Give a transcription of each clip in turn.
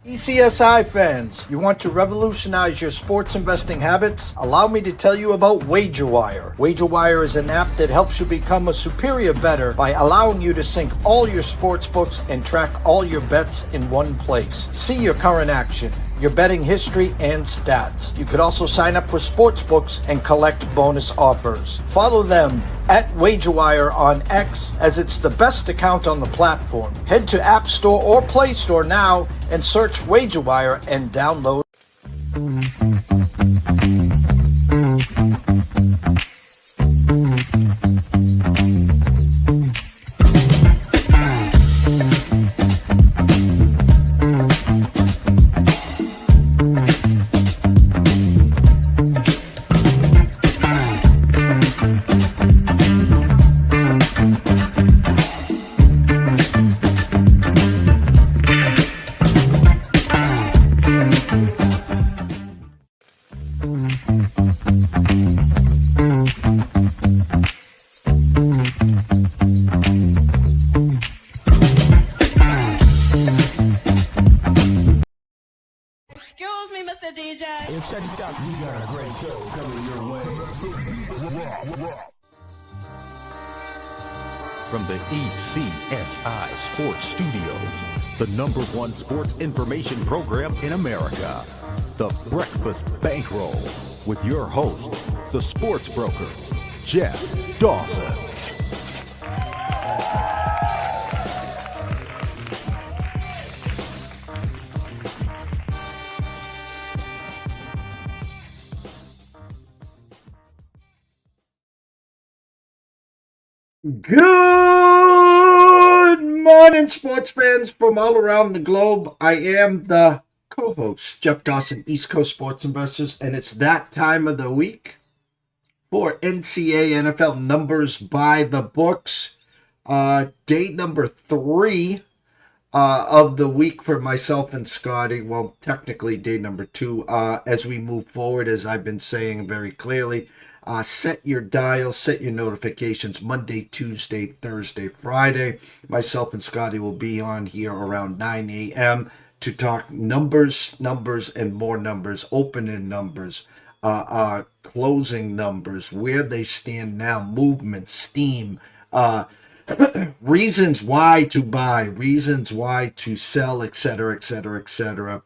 ECSI fans, you want to revolutionize your sports investing habits? Allow me to tell you about WagerWire. WagerWire is an app that helps you become a superior bettor by allowing you to sync all your sports books and track all your bets in one place. See your current action, your betting history, and stats. You could also sign up for sports books and collect bonus offers. Follow them at WagerWire on X, as it's the best account on the platform. Head to App Store or Play Store now and search WagerWire and download. Excuse me, Mr. DJ. Hey, check this out. We got a great show coming your way. From the ECSI Sports Studios, the #1 sports information program in America, the Breakfast Bankroll, with your host, the sports broker, Jeff Dawson. Good morning, sports fans from all around the globe. I am the co-host, Jeff Dawson, East Coast Sports Investors, and it's that time of the week for NCAA NFL numbers by the books. Day number 3 of the week for myself and Scotty. Well, technically day number 2 as we move forward, as I've been saying very clearly. Set your dial, set your notifications. Monday, Tuesday, Thursday, Friday. Myself and Scotty will be on here around 9 a.m. to talk numbers, and more numbers, opening numbers, closing numbers, where they stand now, movement, steam, reasons why to buy, reasons why to sell, etc., etc., etc.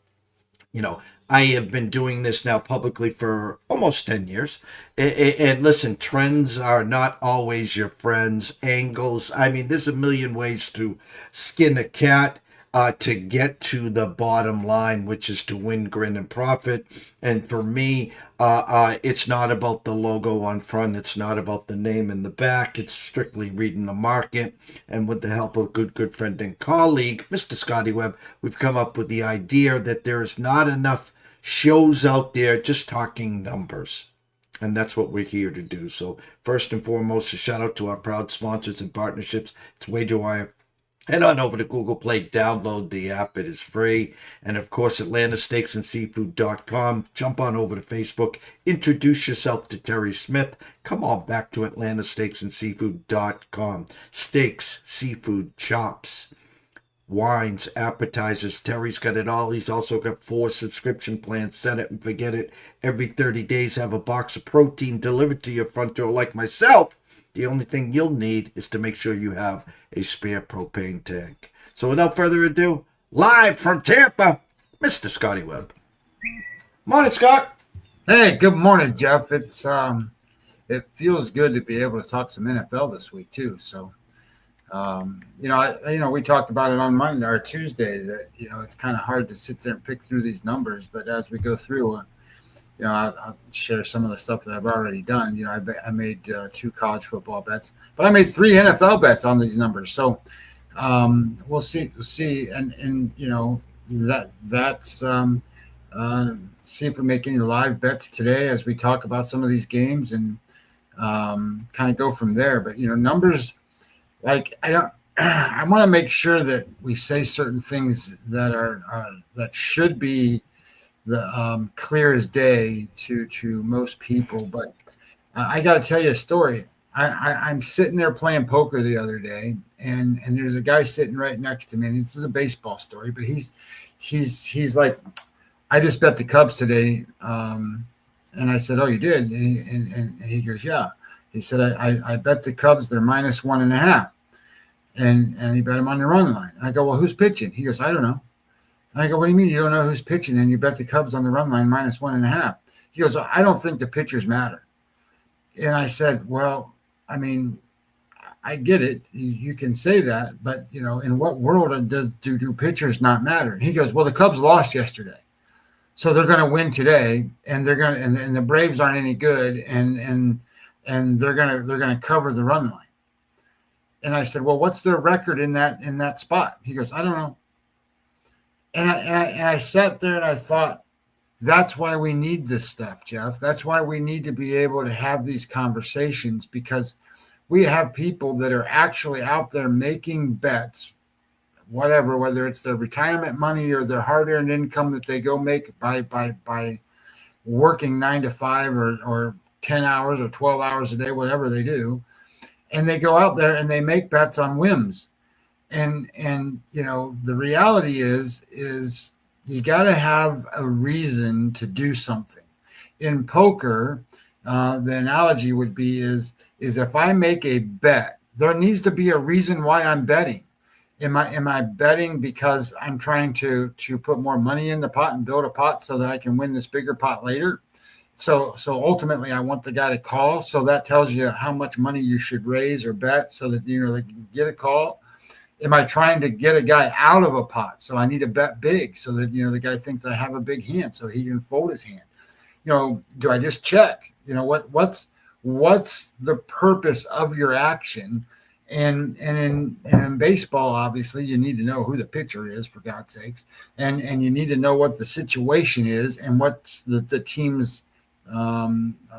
You know, I have been doing this now publicly for almost 10 years. And listen, trends are not always your friends. Angles, I mean, there's a million ways to skin a cat to get to the bottom line, which is to win, grin, and profit. And for me, it's not about the logo on front. It's not about the name in the back. It's strictly reading the market. And with the help of good friend and colleague, Mr. Scotty Webb, we've come up with the idea that there is not enough shows out there just talking numbers. And that's what we're here to do. So first and foremost, a shout out to our proud sponsors and partnerships. It's WagerWire. Head on over to Google Play, download the app. It is free. And of course, AtlantaSteaksAndSeafood.com. Jump on over to Facebook. Introduce yourself to Terry Smith. Come on back to AtlantaSteaksAndSeafood.com. Steaks, seafood, chops, wines, appetizers. Terry's got it all. He's also got 4 subscription plans. Set it and forget it. Every 30 days, have a box of protein delivered to your front door like myself. The only thing you'll need is to make sure you have a spare propane tank. So without further ado, live from Tampa, Mr. Scotty Webb. Morning, Scott. Hey, good morning, Jeff. It's it feels good to be able to talk some NFL this week too. So, we talked about it on Monday or Tuesday that it's kind of hard to sit there and pick through these numbers, but as we go through, I'll share some of the stuff that I've already done. I made 2 college football bets, but I made 3 NFL bets on these numbers. So we'll see, and that's see if we make any live bets today as we talk about some of these games and kind of go from there. But numbers, like I want to make sure that we say certain things that are that should be the clear as day to most people. But I got to tell you a story. I'm sitting there playing poker the other day, and there's a guy sitting right next to me. And this is a baseball story, but he's like, I just bet the Cubs today. And I said, oh, you did? And he goes, yeah. He said, I bet the Cubs they're -1.5. And he bet them on the run line. And I go, well, who's pitching? He goes, I don't know. And I go, what do you mean you don't know who's pitching? And you bet the Cubs on the run line -1.5. He goes, I don't think the pitchers matter. And I said, well, I mean, I get it. You can say that, but in what world do pitchers not matter? And he goes, well, the Cubs lost yesterday, so they're going to win today, and they're going to, and the Braves aren't any good, and they're going to cover the run line. And I said, well, what's their record in that spot? He goes, I don't know. And I sat there and I thought, that's why we need this stuff, Jeff. That's why we need to be able to have these conversations, because we have people that are actually out there making bets, whether it's their retirement money or their hard-earned income that they go make by working 9 to 5 or 10 hours or 12 hours a day, whatever they do. And they go out there and they make bets on whims. And the reality is you got to have a reason to do something. In poker, the analogy would be is if I make a bet, there needs to be a reason why I'm betting. Am I betting because I'm trying to put more money in the pot and build a pot so that I can win this bigger pot later? So ultimately, I want the guy to call. So that tells you how much money you should raise or bet so that they can get a call. Am I trying to get a guy out of a pot? So I need to bet big so that the guy thinks I have a big hand so he can fold his hand. Do I just check? What's the purpose of your action? And in baseball, obviously, you need to know who the pitcher is, for God's sakes, and you need to know what the situation is and what's the team's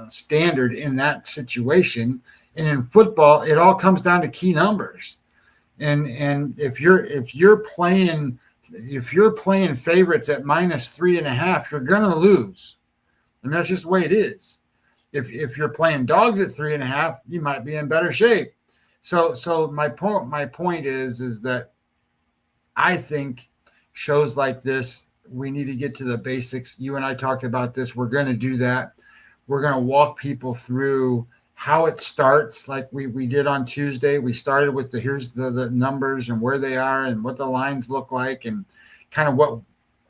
standard in that situation. And in football, it all comes down to key numbers. And if you're playing favorites at -3.5, you're gonna lose, and that's just the way it is. If you're playing dogs at 3.5, you might be in better shape. So my point is that I think shows like this, we need to get to the basics. You and I talked about this. We're going to do that. We're going to walk people through how it starts, like we did on Tuesday. We started with here's the numbers and where they are and what the lines look like and kind of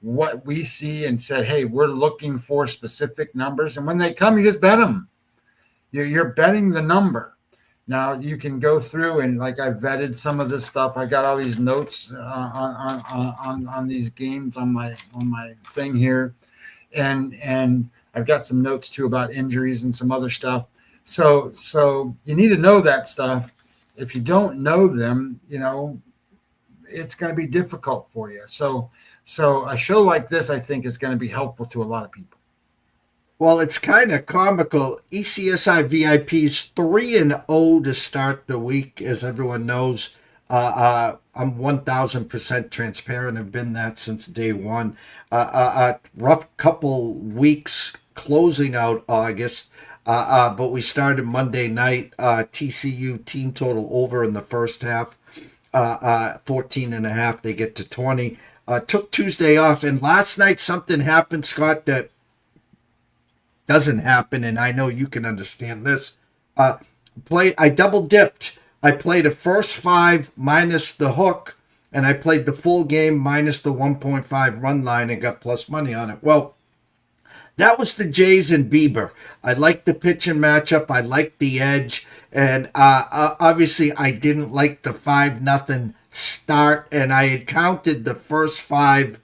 what we see, and said, hey, we're looking for specific numbers. And when they come, you just bet them. You're betting the number. Now you can go through and, like, I vetted some of this stuff. I got all these notes on these games on my thing here, and I've got some notes too about injuries and some other stuff. So you need to know that stuff. If you don't know them, it's going to be difficult for you. So a show like this, I think, is going to be helpful to a lot of people. Well, it's kind of comical. ECSI VIP's 3-0 to start the week, as everyone knows. I'm 1,000% transparent. I've been that since day one. Rough couple weeks closing out August, but we started Monday night. TCU team total over in the first half, 14.5. They get to 20. Took Tuesday off, and last night something happened, Scott, that doesn't happen, and I know you can understand this. I double dipped. I played a first 5 minus the hook, and I played the full game minus the 1.5 run line and got plus money on it. Well, that was the Jays and Bieber. I liked the pitching matchup. I liked the edge, and obviously I didn't like the 5-0 start, and I had counted the first 5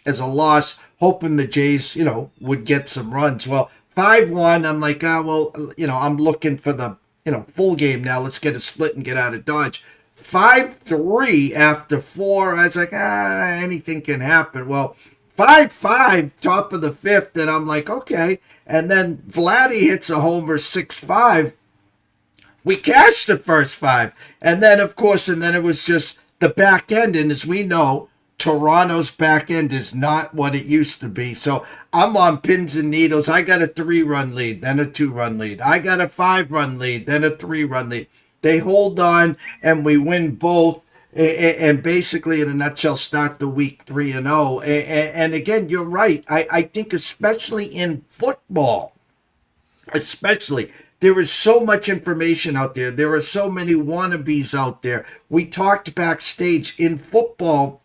as a loss, hoping the Jays, would get some runs. Well, 5-1, I'm like, I'm looking for the, full game now. Let's get a split and get out of Dodge. 5-3 after 4, I was like, anything can happen. Well, 5-5, top of the 5th, and I'm like, okay. And then Vladdy hits a homer, 6-5. We cashed the first 5. And then, of course, it was just the back end. And as we know, Toronto's back end is not what it used to be. So I'm on pins and needles. I got a 3-run lead, then a 2-run lead. I got a 5-run lead, then a 3-run lead. They hold on and we win both. And basically, in a nutshell, start the week 3-0. And again, you're right. I think especially in football, especially, there is so much information out there. There are so many wannabes out there. We talked backstage in football.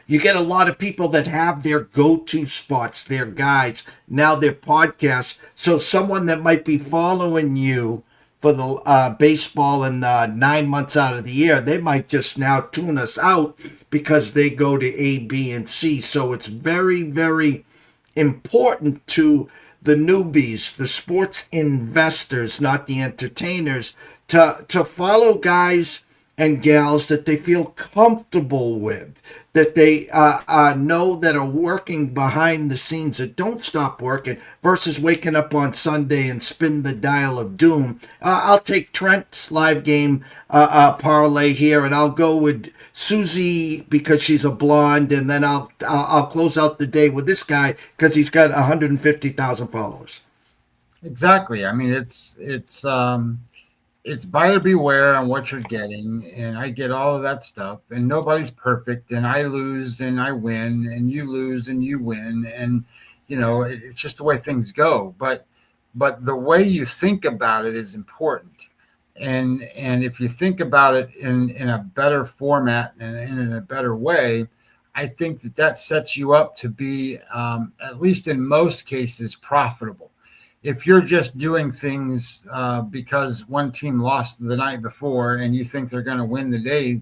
You get a lot of people that have their go-to spots, their guides, now their podcasts. So someone that might be following you for the baseball and 9 months out of the year, they might just now tune us out because they go to A, B, and C. So it's very, very important to the newbies, the sports investors, not the entertainers, to follow guys and gals that they feel comfortable with, that they know that are working behind the scenes, that don't stop working, versus waking up on Sunday and spin the dial of doom. I'll take Trent's live game parlay here, and I'll go with Susie because she's a blonde, and then I'll close out the day with this guy because he's got 150,000 followers. Exactly. I mean, it's buyer beware on what you're getting, and I get all of that stuff, and nobody's perfect, and I lose and I win, and you lose and you win, and it's just the way things go. But the way you think about it is important, and if you think about it in a better format and in a better way, I think that sets you up to be at least in most cases profitable. If you're just doing things because one team lost the night before and you think they're going to win the day,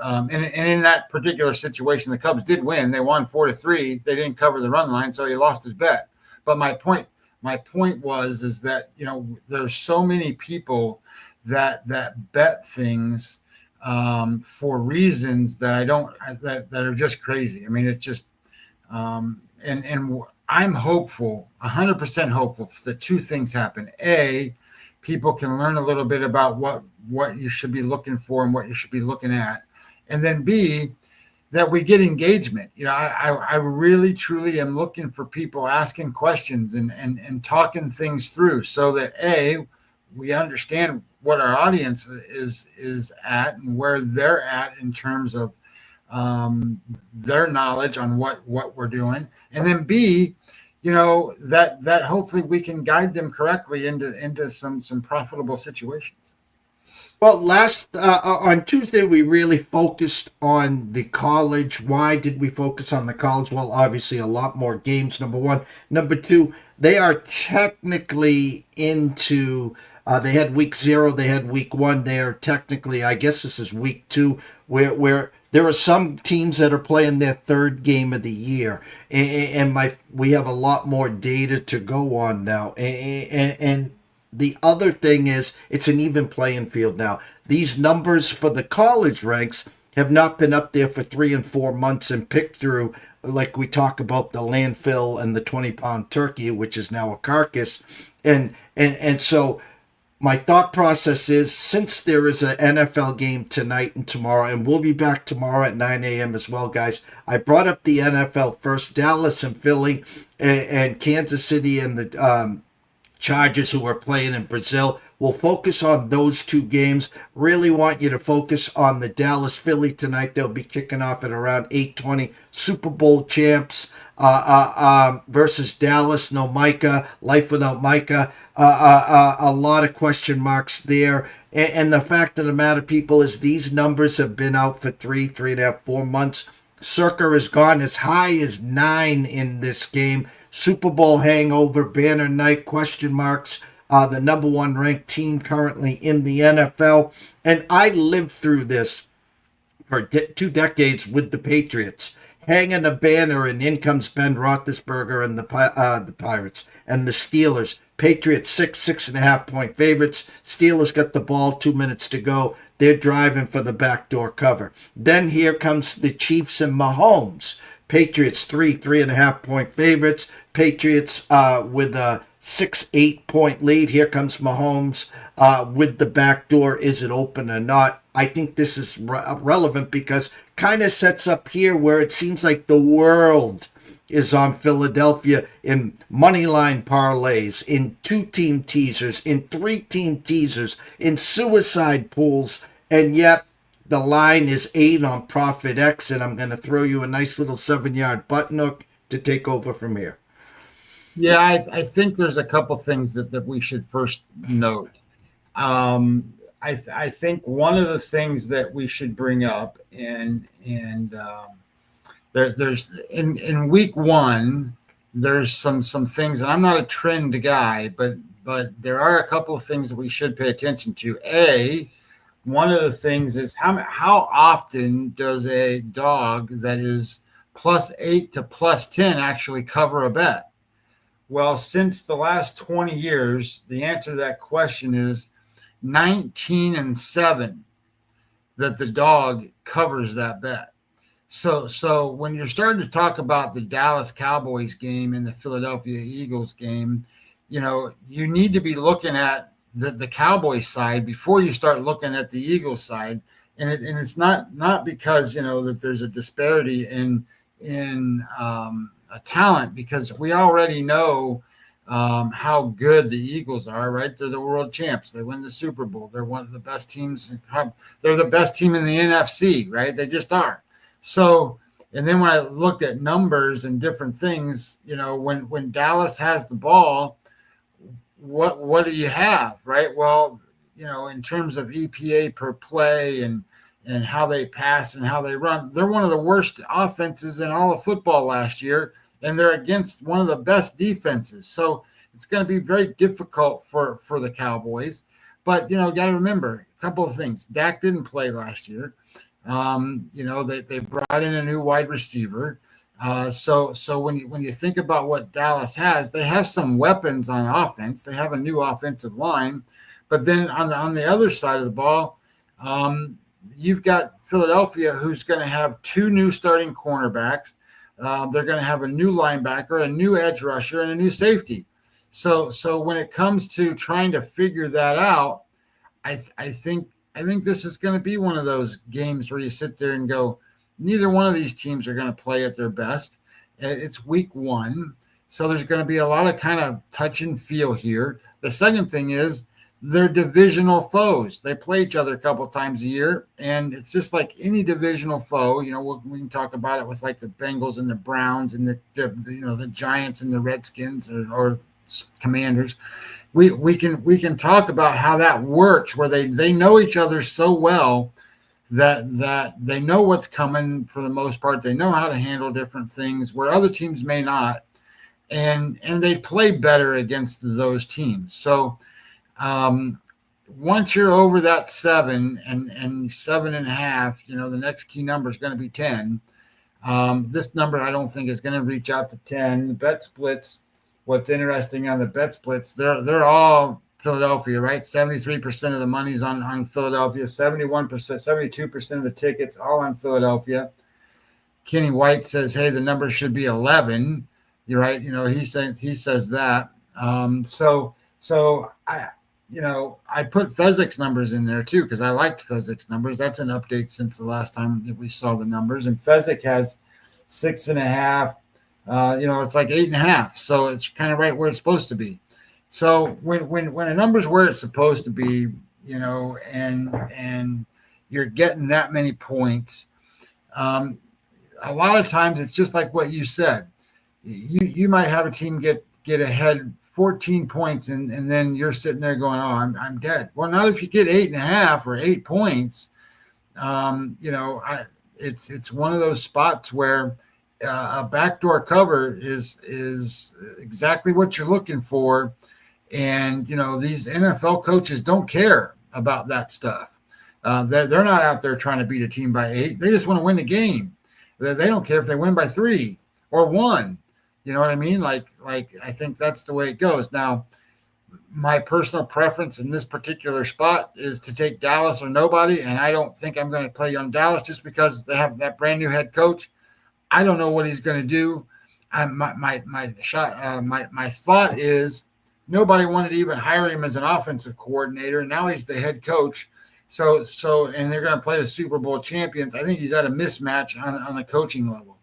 and in that particular situation, the Cubs did win. They won 4-3. They didn't cover the run line, so he lost his bet. But my point is that there's so many people that bet things for reasons that that are just crazy. I mean, it's just and I'm hopeful, 100% hopeful that two things happen. A, people can learn a little bit about what you should be looking for and what you should be looking at. And then B, that we get engagement. I really, truly am looking for people asking questions and talking things through so that A, we understand what our audience is at and where they're at in terms of their knowledge on what we're doing, and then B, that hopefully we can guide them correctly into some profitable situations. Well, on Tuesday, we really focused on the college. Why did we focus on the college? Well, obviously, a lot more games, number one. Number two, they are technically into, they had week 0, they had week 1. They are technically, I guess this is week 2, where there are some teams that are playing their 3rd game of the year. And we have a lot more data to go on now. And the other thing is, it's an even playing field now. These numbers for the college ranks have not been up there for 3 and 4 months and picked through, like we talk about the landfill and the 20-pound turkey, which is now a carcass. And so my thought process is, since there is an NFL game tonight and tomorrow, and we'll be back tomorrow at 9 a.m. as well, guys, I brought up the NFL first. Dallas and Philly and Kansas City and the Chargers, who are playing in Brazil. We'll focus on those 2 games. Really want you to focus on the Dallas-Philly tonight. They'll be kicking off at around 8:20. Super Bowl champs versus Dallas. No Micah. Life without Micah. A lot of question marks there. And the fact of the matter, people, is these numbers have been out for 3.5, 4 months. Circa has gone as high as 9 in this game. Super Bowl hangover, banner night, question marks. The number 1 ranked team currently in the NFL. And I lived through this for 2 decades with the Patriots, hanging a banner, and in comes Ben Roethlisberger and the Pirates and the Steelers. Patriots 6.5 point favorites. Steelers got the ball, 2 minutes to go. They're driving for the backdoor cover. Then here comes the Chiefs and Mahomes. Patriots 3.5 point favorites. Patriots with a 6-8 point lead. Here comes Mahomes with the backdoor. Is it open or not? I think this is relevant because kind of sets up here where it seems like the world is on Philadelphia in money line parlays, in 2-team teasers, in 3-team teasers, in suicide pools, and yet the line is 8 on Profit X, and I'm going to throw you a nice little 7-yard button hook to take over from here. Yeah, I think there's a couple things that we should first note. I think one of the things that we should bring up, and there's in week one, there's some things, and I'm not a trend guy, but there are a couple of things that we should pay attention to. One of the things is how often does a dog that is +8 to +10 actually cover a bet? Well, since the last 20 years, the answer to that question is 19-7 that the dog covers that bet. So when you're starting to talk about the Dallas Cowboys game and the Philadelphia Eagles game, you need to be looking at the Cowboys side before you start looking at the Eagles side. And it's not because, that there's a disparity in a talent, because we already know how good the Eagles are, right? They're the world champs. They win the Super Bowl. They're one of the best teams. They're the best team in the NFC, right? They just are. So, and then when I looked at numbers and different things, when Dallas has the ball, what do you have, right? Well, in terms of EPA per play and how they pass and how they run, they're one of the worst offenses in all of football last year, and they're against one of the best defenses. So it's going to be very difficult for the Cowboys. But, got to remember a couple of things. Dak didn't play last year. They brought in a new wide receiver. So when you think about what Dallas has, they have some weapons on offense. They have a new offensive line. But then on the other side of the ball, you've got Philadelphia, who's going to have 2 new starting cornerbacks. They're going to have a new linebacker, a new edge rusher, and a new safety. So when it comes to trying to figure that out, I think this is going to be one of those games where you sit there and go, neither one of these teams are going to play at their best. It's week one, so there's going to be a lot of kind of touch and feel here. The second thing is they're divisional foes. They play each other a couple of times a year, and it's just like any divisional foe. We can talk about it with like the Bengals and the Browns and the Giants and the Redskins or Commanders. We can talk about how that works, where they know each other so well that they know what's coming for the most part. They know how to handle different things where other teams may not, and they play better against those teams. So once you're over that 7 and 7.5, the next key number is going to be 10. This number I don't think is going to reach out to 10. The bet splits. What's interesting on the bet splits, they're all Philadelphia, right? 73% of the money's on Philadelphia, 71%, 72% of the tickets all on Philadelphia. Kenny White says, hey, the number should be 11. You're right. He says that. So I put Fezzik's numbers in there too, because I liked Fezzik's numbers. That's an update since the last time that we saw the numbers. And Fezzik has 6.5. It's like 8.5. So it's kind of right where it's supposed to be. So when a number's where it's supposed to be, and you're getting that many points, a lot of times it's just like what you said. You might have a team get ahead 14 points, and then you're sitting there going, oh, I'm dead. Well, not if you get 8.5 or 8 points. It's one of those spots where a backdoor cover is exactly what you're looking for. And, these NFL coaches don't care about that stuff. They're not out there trying to beat a team by 8. They just want to win the game. They don't care if they win by 3 or 1. You know what I mean? Like I think that's the way it goes. Now, my personal preference in this particular spot is to take Dallas or nobody, and I don't think I'm going to play on Dallas just because they have that brand new head coach. I don't know what he's going to do. My thought is nobody wanted to even hire him as an offensive coordinator, and now he's the head coach. And they're going to play the Super Bowl champions. I think he's at a mismatch on a coaching level.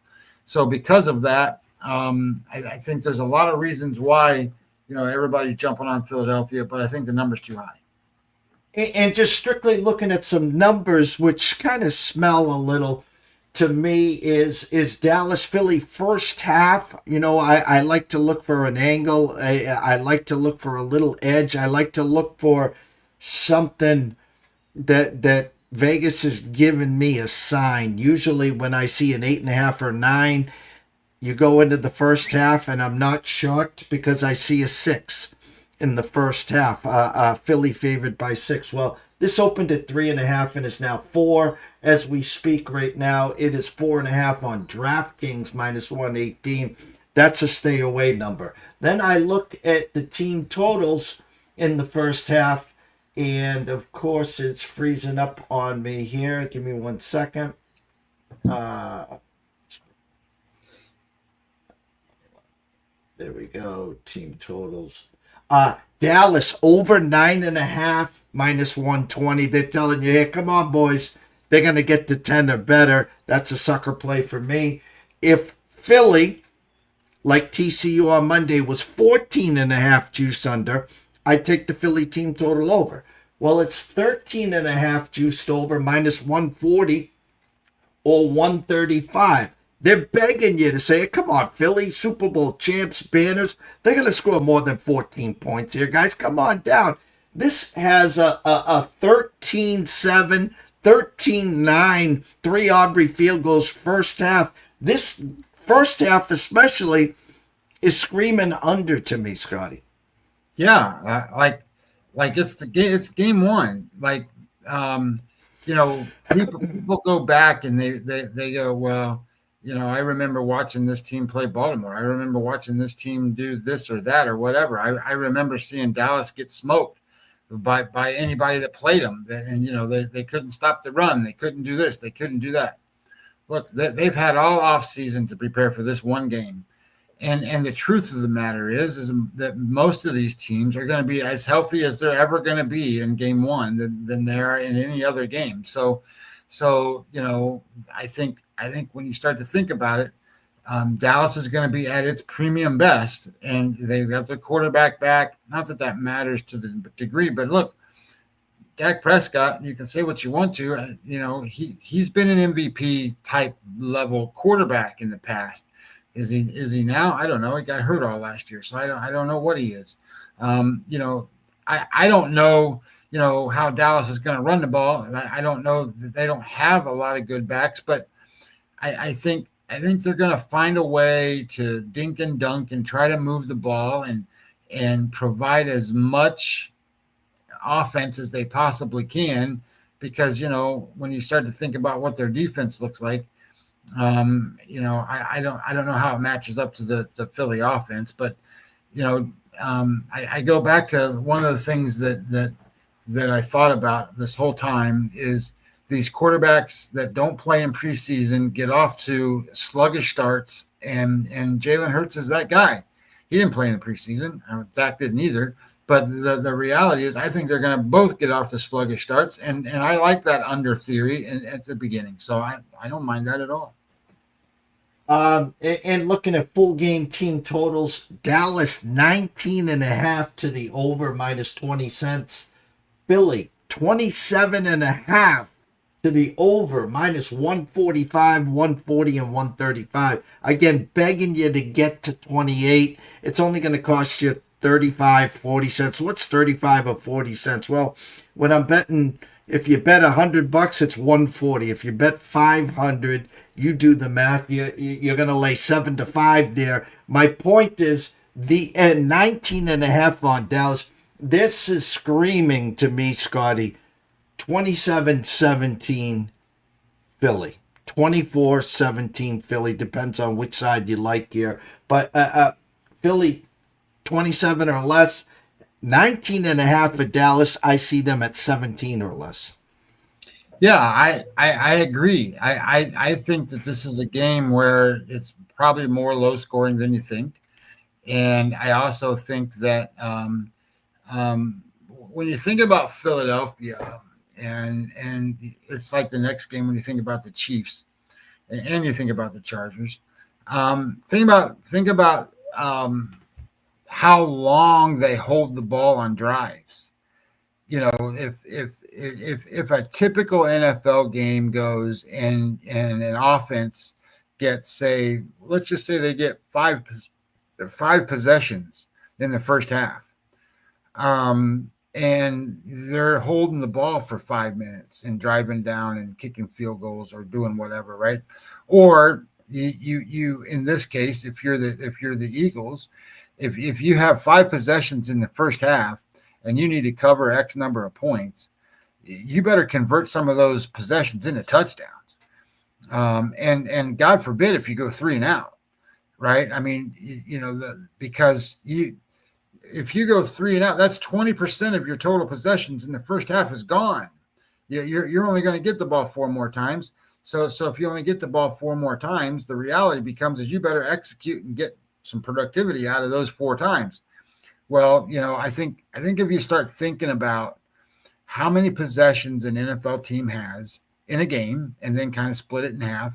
So because of that, I think there's a lot of reasons why, everybody's jumping on Philadelphia, but I think the number's too high. And just strictly looking at some numbers, which kind of smell a little to me, is Dallas Philly first half. I like to look for an angle. I like to look for a little edge. I like to look for something that Vegas has given me a sign. Usually when I see an 8.5 or 9, you go into the first half and I'm not shocked because I see a 6 in the first half. Philly favored by 6. Well, this opened at 3.5 and is now 4 as we speak right now. It is 4.5 on DraftKings minus 118. That's a stay away number. Then I look at the team totals in the first half. And, of course, it's freezing up on me here. Give me 1 second. There we go. Team totals. Dallas over 9.5 minus 120. They're telling you, hey, come on, boys. They're going to get to 10 or better. That's a sucker play for me. If Philly, like TCU on Monday, was 14.5 juice under, I'd take the Philly team total over. Well, it's 13.5 juiced over, minus 140 or 135. They're begging you to say, come on, Philly, Super Bowl champs, banners. They're going to score more than 14 points here, guys. Come on down. This has a 13-7, 13-9, 3 Aubrey field goals first half. This first half especially is screaming under to me, Scotty. Yeah, like it's game one. People go back and they go, well, I remember watching this team play Baltimore. I remember watching this team do this or that or whatever. I remember seeing Dallas get smoked by anybody that played them, and they couldn't stop the run. They couldn't do this. They couldn't do that. Look, they've had all off season to prepare for this one game. And the truth of the matter is that most of these teams are going to be as healthy as they're ever going to be in game one than they are in any other game. So I think when you start to think about it, Dallas is going to be at its premium best, and they've got their quarterback back. Not that matters to the degree, but look, Dak Prescott, you can say what you want to, he's been an MVP type level quarterback in the past. Is he now? I don't know. He got hurt all last year, so I don't know what he is. I don't know, how Dallas is going to run the ball. I don't know that they don't have a lot of good backs, but I think they're going to find a way to dink and dunk and try to move the ball and provide as much offense as they possibly can, because when you start to think about what their defense looks like, I don't know how it matches up to the Philly offense, but I go back to one of the things that I thought about this whole time is these quarterbacks that don't play in preseason get off to sluggish starts, and Jalen Hurts is that guy. He didn't play in the preseason. Dak didn't either. But the reality is, I think they're going to both get off to sluggish starts, and I like that under theory at the beginning. So I don't mind that at all. And looking at full game team totals, Dallas 19.5 to the over minus 20 cents. Philly 27.5 to the over minus 145, 140, and 135. Again, begging you to get to 28. It's only going to cost you 35, 40 cents. What's 35 or 40 cents? Well, when I'm betting, if you bet $100, it's 140. If you bet 500, you do the math. You're going to lay 7 to 5 there. My point is the 19.5 on Dallas. This is screaming to me, Scotty. 27-17 Philly. 24-17 Philly. Depends on which side you like here. But Philly 27 or less. 19.5 for Dallas. I see them at 17 or less. Yeah, I agree. I think that this is a game where it's probably more low scoring than you think. And I also think that when you think about Philadelphia, and it's like the next game when you think about the Chiefs and you think about the Chargers. Think about how long they hold the ball on drives. You know, if a typical NFL game goes and an offense gets, say, let's just say they get five possessions in the first half, and they're holding the ball for 5 minutes and driving down and kicking field goals or doing whatever, right? Or you in this case, if you're the Eagles, if you have 5 possessions in the first half and you need to cover X number of points, you better convert some of those possessions into touchdowns. And God forbid if you go 3 and out, right? I mean, because if you go 3 and out, that's 20% of your total possessions in the first half is gone. You're only going to get the ball 4 more times. So if you only get the ball 4 more times, the reality becomes is you better execute and get some productivity out of those 4 times. Well, I think if you start thinking about how many possessions an NFL team has in a game and then kind of split it in half,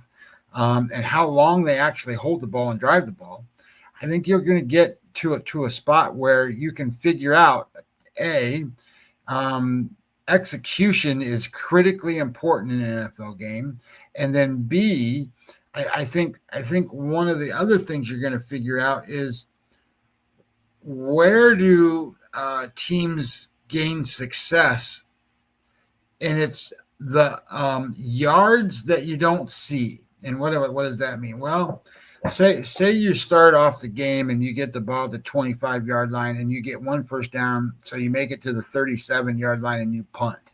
and how long they actually hold the ball and drive the ball, I think you're going to get to a spot where you can figure out execution is critically important in an NFL game, and then B, I think one of the other things you're going to figure out is where do teams gain success, and it's the yards that you don't see. And what does that mean? Well, say you start off the game and you get the ball at the 25-yard line and you get 1 first down, so you make it to the 37-yard line and you punt.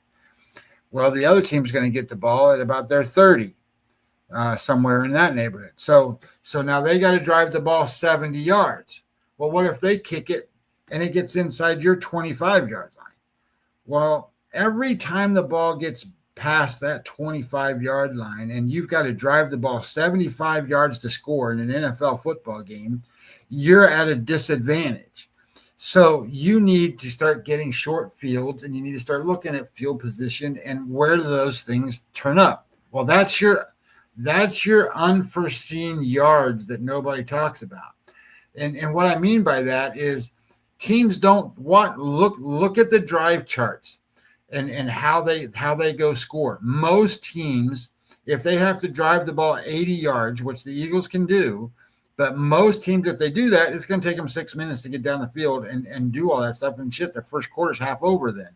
Well, the other team's going to get the ball at about their 30, somewhere in that neighborhood. So now they got to drive the ball 70 yards. Well, what if they kick it and it gets inside your 25-yard line? Well, every time the ball gets past that 25-yard line and you've got to drive the ball 75 yards to score in an NFL football game, you're at a disadvantage. So you need to start getting short fields, and you need to start looking at field position and where do those things turn up. Well, that's your unforeseen yards that nobody talks about. And what I mean by that is teams don't look at the drive charts and how they go score. Most teams, if they have to drive the ball 80 yards, which the Eagles can do, but most teams, if they do that, it's going to take them 6 minutes to get down the field and do all that stuff. And shit, the first quarter's half over then.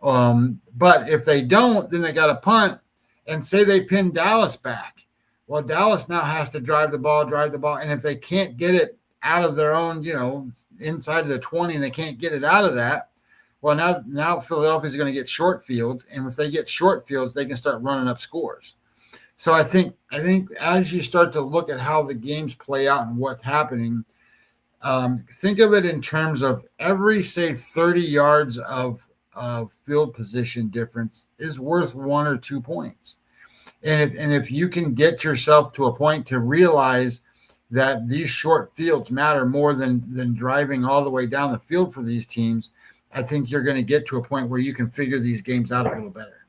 But if they don't, then they got to punt and say they pin Dallas back. Well, Dallas now has to drive the ball. And if they can't get it out of their own, inside of the 20, and they can't get it out of that, well, now Philadelphia's going to get short fields. And if they get short fields, they can start running up scores. So I think as you start to look at how the games play out and what's happening, think of it in terms of every, say, 30 yards of field position difference is worth 1 or 2 points. And if you can get yourself to a point to realize that these short fields matter more than driving all the way down the field for these teams, I think you're going to get to a point where you can figure these games out a little better.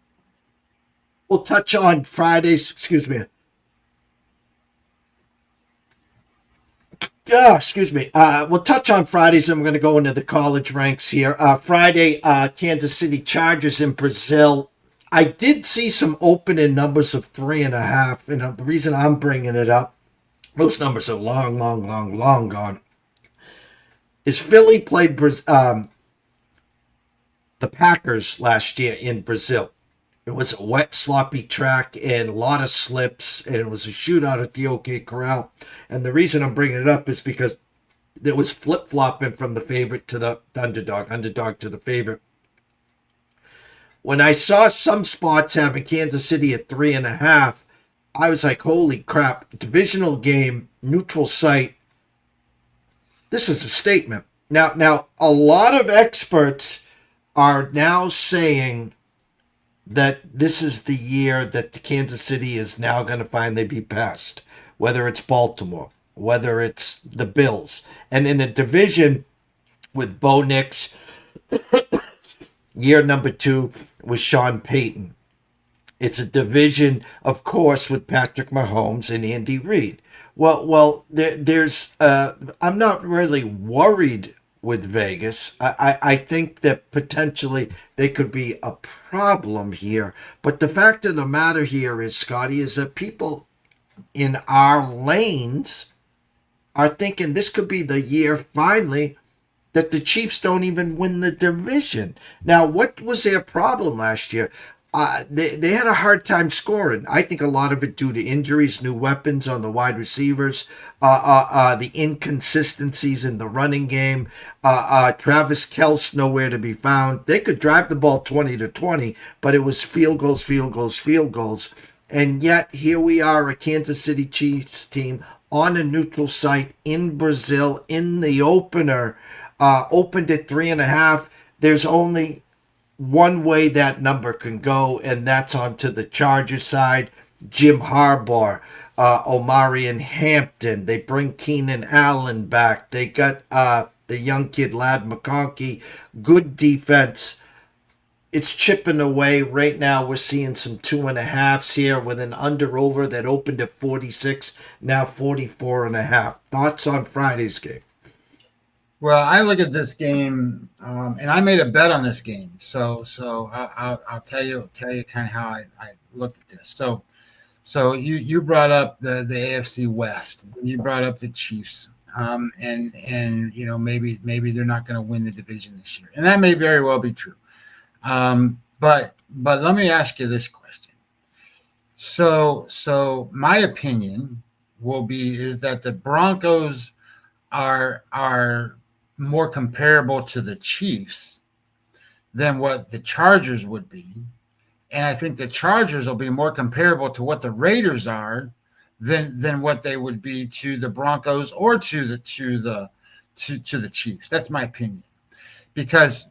We'll touch on Fridays. Excuse me. We'll touch on Fridays, and we're going to go into the college ranks here. Friday, Kansas City Chargers in Brazil. I did see some opening numbers of 3.5. And the reason I'm bringing it up, those numbers are long gone, is Philly played the Packers last year in Brazil. It was a wet, sloppy track and a lot of slips, and it was a shootout at the OK Corral. And the reason I'm bringing it up is because there was flip-flopping from the favorite to the underdog to the favorite. When I saw some spots having Kansas City at 3.5, I was like, holy crap, divisional game, neutral site. This is a statement. Now, a lot of experts are now saying that this is the year that the Kansas City is now going to finally be passed, whether it's Baltimore, whether it's the Bills. And in a division with Bo Nix, year number 2, with Sean Payton. It's a division, of course, with Patrick Mahomes and Andy Reid. There's. I'm not really worried with Vegas. I think that potentially they could be a problem here. But the fact of the matter here is, Scotty, is that people in our lanes are thinking this could be the year finally that the Chiefs don't even win the division. Now, what was their problem last year? They had a hard time scoring. I think a lot of it due to injuries, new weapons on the wide receivers, the inconsistencies in the running game. Travis Kelce nowhere to be found. They could drive the ball 20-20, but it was field goals, field goals, field goals. And yet here we are, a Kansas City Chiefs team on a neutral site in Brazil in the opener. Opened at 3.5. There's only one way that number can go, and that's onto the Chargers side. Jim Harbaugh, Omarion Hampton. They bring Keenan Allen back. They got the young kid Lad McConkey. Good defense. It's chipping away. Right now we're seeing some 2.5s here with an under-over that opened at 46, now 44.5. Thoughts on Friday's game? Well, I look at this game, and I made a bet on this game. So I'll tell you kind of how I looked at this. So you brought up the AFC West. You brought up the Chiefs, and maybe they're not going to win the division this year, and that may very well be true. But let me ask you this question. So my opinion is that the Broncos are more comparable to the Chiefs than what the Chargers would be. And I think the Chargers will be more comparable to what the Raiders are than what they would be to the Broncos or to the Chiefs. That's my opinion. Because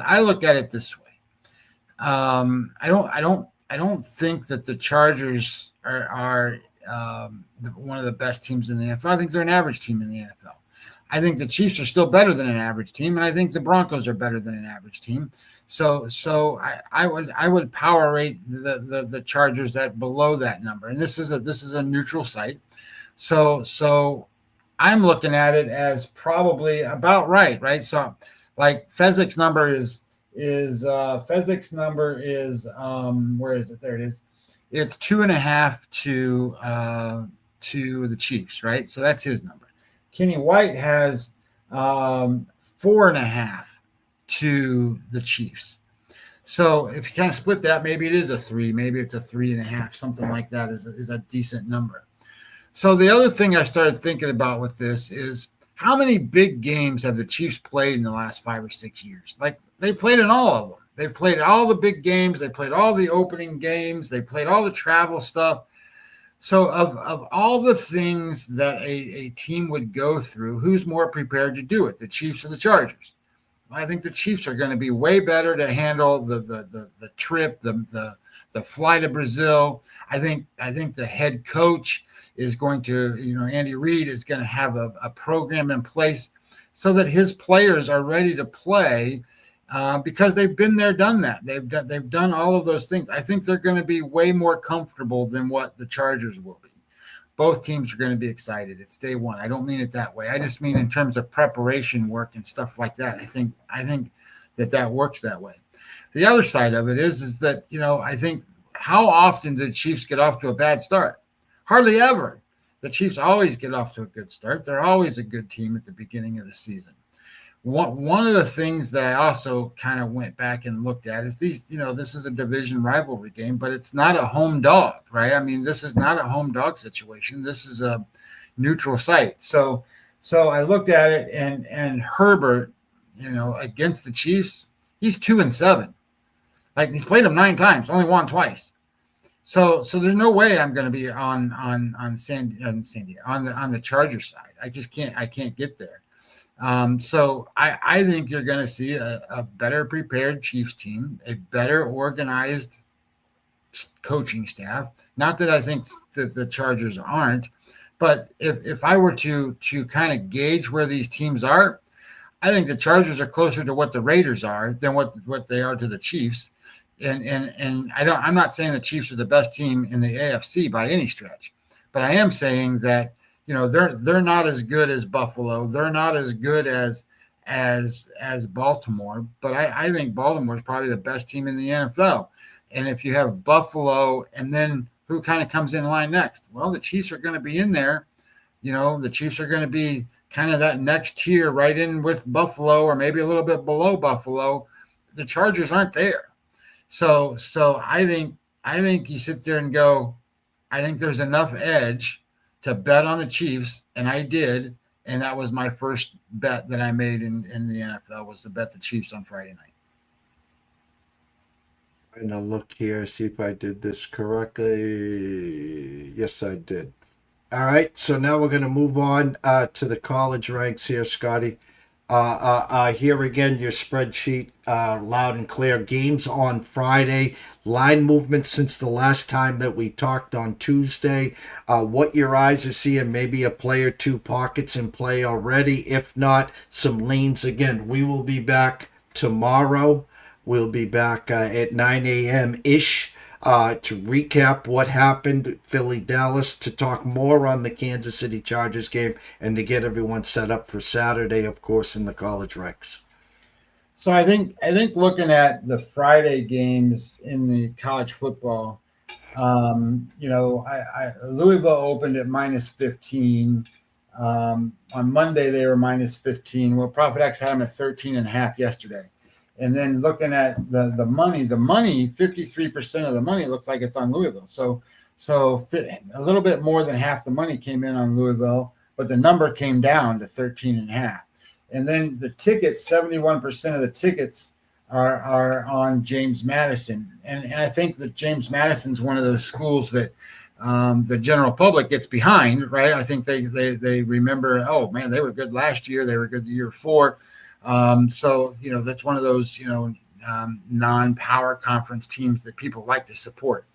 I look at it this way. I don't think that the Chargers are one of the best teams in the NFL. I think they're an average team in the NFL. I think the Chiefs are still better than an average team, and I think the Broncos are better than an average team. So I would power rate the Chargers at below that number, and this is a neutral site. So I'm looking at it as probably about right. So like Fezzik's number is where is it? There it is. It's 2.5 to the Chiefs, right? So that's his number. Kenny White has 4.5 to the Chiefs. So if you kind of split that, maybe it is a 3, maybe it's a 3.5, something like that is a decent number. So the other thing I started thinking about with this is how many big games have the Chiefs played in the last 5 or 6 years? Like they played in all of them. They've played all the big games. They played all the opening games. They played all the travel stuff. So of all the things that a team would go through, who's more prepared to do it, the Chiefs or the Chargers? I think the Chiefs are going to be way better to handle the trip, the fly to Brazil. I think the head coach is going to, Andy Reid is going to have a program in place so that his players are ready to play. Because they've been there, done that. They've done all of those things. I think they're going to be way more comfortable than what the Chargers will be. Both teams are going to be excited. It's day one. I don't mean it that way. I just mean in terms of preparation work and stuff like that. I think that works that way. The other side of it is that, I think how often do the Chiefs get off to a bad start? Hardly ever. The Chiefs always get off to a good start. They're always a good team at the beginning of the season. One of the things that I also kind of went back and looked at is these, this is a division rivalry game, but it's not a home dog, right? I mean, this is not a home dog situation. This is a neutral site. So I looked at it and Herbert, against the Chiefs, he's 2-7. Like he's played them 9 times, only won twice. So there's no way I'm going to be on the Chargers side. I just can't. I can't get there. So I think you're going to see a better prepared Chiefs team, a better organized coaching staff. Not that I think that the Chargers aren't, but if I were to kind of gauge where these teams are, I think the Chargers are closer to what the Raiders are than what they are to the Chiefs. And I'm not saying the Chiefs are the best team in the AFC by any stretch, but I am saying that, they're not as good as Buffalo. They're not as good as Baltimore, but I think Baltimore is probably the best team in the NFL. And if you have Buffalo, and then who kind of comes in line next? Well, the Chiefs are going to be in there. The Chiefs are going to be kind of that next tier, right in with Buffalo, or maybe a little bit below Buffalo. The Chargers aren't there. So I think you sit there and go, I think there's enough edge to bet on the Chiefs, and I did, and that was my first bet that I made in the NFL, was to bet the Chiefs on Friday night. I'm gonna look here, see if I did this correctly. Yes, I did. All right, so now we're gonna move on to the college ranks here, Scotty. Here again, your spreadsheet, loud and clear. Games on Friday, line movement since the last time that we talked on Tuesday. What your eyes are seeing, maybe a play or two pockets in play already. If not, some leans. Again, we will be back tomorrow. We'll be back at 9 a.m. ish. To recap what happened, Philly, Dallas, to talk more on the Kansas City Chargers game, and to get everyone set up for Saturday, of course, in the college ranks. So I think looking at the Friday games in the college football, Louisville opened at -15. On Monday they were -15. Well, ProfitX had them at 13.5 yesterday. And then looking at the money, 53% of the money looks like it's on Louisville. So a little bit more than half the money came in on Louisville, but the number came down to 13.5. And then the tickets, 71% of the tickets are on James Madison. And I think that James Madison's one of those schools that the general public gets behind, right? I think they remember, oh man, they were good last year. They were good the year before. So that's one of those, non-power conference teams that people like to support.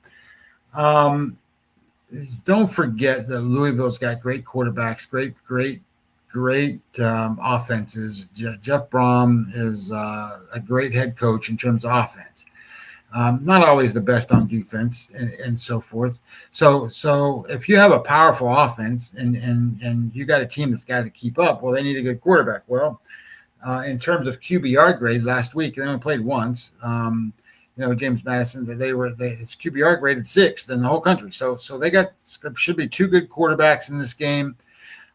Don't forget that Louisville's got great quarterbacks, great offenses. Jeff Brom is a great head coach in terms of offense. Not always the best on defense and so forth. So if you have a powerful offense and you got a team that's got to keep up, well, they need a good quarterback. Well, in terms of QBR grade last week, they only played once. James Madison, his QBR graded 6th in the whole country. So they should be 2 good quarterbacks in this game.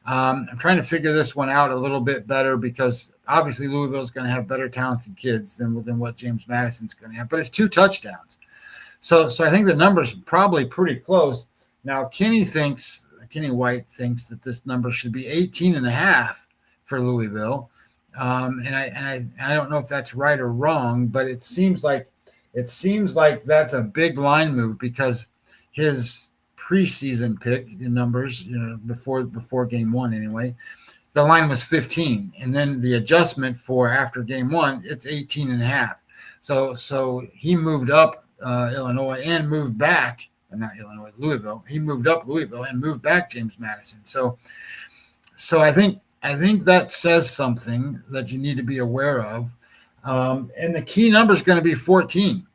I'm trying to figure this one out a little bit better, because obviously Louisville is going to have better talented kids than what James Madison's going to have, but it's 2 touchdowns. So I think the number's probably pretty close. Now, Kenny White thinks that this number should be 18.5 for Louisville. And I don't know if that's right or wrong, but it seems like that's a big line move, because his preseason pick in numbers, before game 1 anyway, the line was 15, and then the adjustment for after game 1, it's 18.5. So he moved up Illinois and moved back, Louisville. He moved up Louisville and moved back James Madison. So I think that says something that you need to be aware of. And the key number is going to be 14.